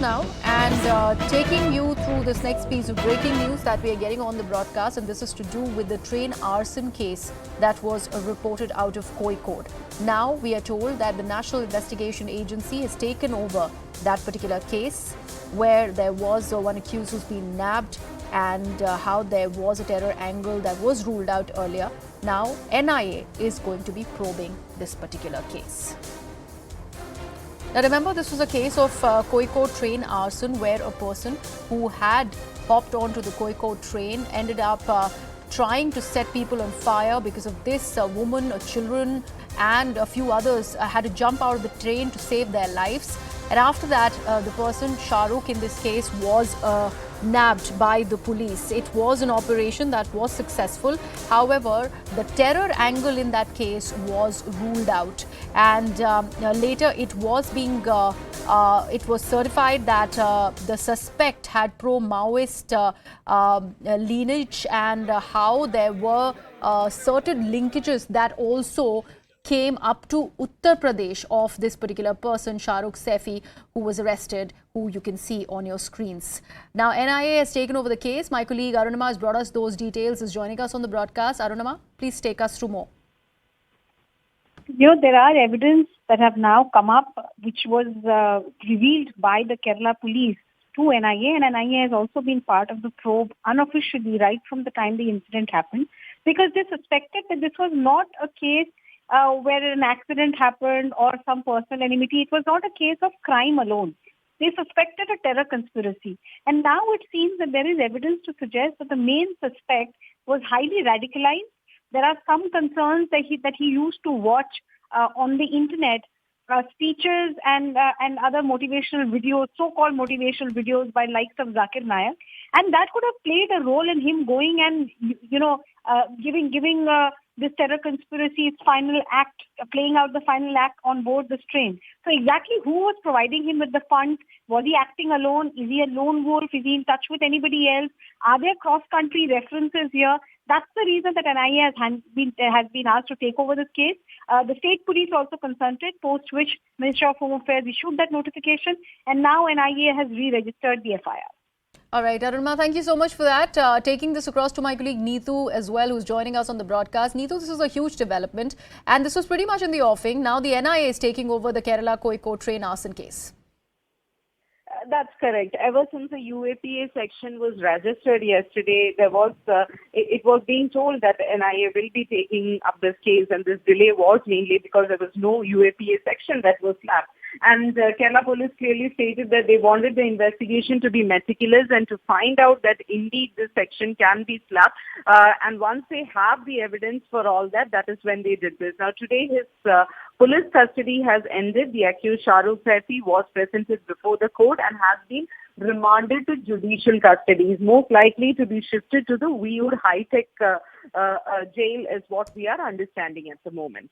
now and taking you through this next piece of breaking news that we are getting on the broadcast, and this is to do with the train arson case that was reported out of Kozhikode. Now we are told that the National Investigation Agency has taken over that particular case where there was one accused who's been nabbed, and how there was a terror angle that was ruled out earlier. Now NIA is going to be probing this particular case. Now remember, this was a case of Kozhikode train arson where a person who had hopped onto the Kozhikode train ended up trying to set people on fire. Because of this, a woman, children and a few others had to jump out of the train to save their lives. And after that, the person, Shahrukh in this case, was nabbed by the police. It was an operation that was successful. However, the terror angle in that case was ruled out, and later it was certified that the suspect had pro-Maoist lineage, and how there were certain linkages that also came up to Uttar Pradesh of this particular person, Shahrukh Saifi, who was arrested, who you can see on your screens. Now, NIA has taken over the case. My colleague Arunama has brought us those details, is joining us on the broadcast. Arunama, please take us through more. There are evidence that have now come up, which was revealed by the Kerala police to NIA, and NIA has also been part of the probe unofficially right from the time the incident happened, because they suspected that this was not a case where an accident happened or some personal enmity. It was not a case of crime alone. They suspected a terror conspiracy. And now it seems that there is evidence to suggest that the main suspect was highly radicalized. There are some concerns that he used to watch on the internet speeches and other motivational videos, so-called motivational videos by likes of Zakir Naik. And that could have played a role in him going and, giving this terror conspiracy its final act, playing out the final act on board this train. So exactly who was providing him with the funds? Was he acting alone? Is he a lone wolf? Is he in touch with anybody else? Are there cross-country references here? That's the reason that NIA has been asked to take over this case. The state police also consulted, post which Ministry of Home Affairs issued that notification, and now NIA has re-registered the FIR. All right, Arunma, thank you so much for that. Taking this across to my colleague Neetu as well, who's joining us on the broadcast. Neetu, this is a huge development, and this was pretty much in the offing. Now the NIA is taking over the Kerala Kozhikode train arson case. That's correct. Ever since the UAPA section was registered yesterday, there was it was being told that NIA will be taking up this case, and this delay was mainly because there was no UAPA section that was slapped. And Kerala police clearly stated that they wanted the investigation to be meticulous and to find out that indeed this section can be slapped. And once they have the evidence for all that, that is when they did this. Now today his police custody has ended. The accused Shahrukh Saifi was presented before the court and has been remanded to judicial custody. He is most likely to be shifted to the Viur high-tech jail is what we are understanding at the moment.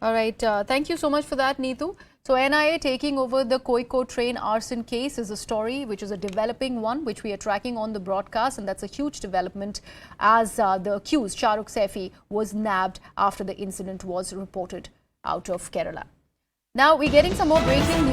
All right. Thank you so much for that, Neetu. So NIA taking over the Kozhikode train arson case is a story which is a developing one, which we are tracking on the broadcast, and that's a huge development as the accused, Shahrukh Saifi, was nabbed after the incident was reported out of Kerala. Now we're getting some more breaking news.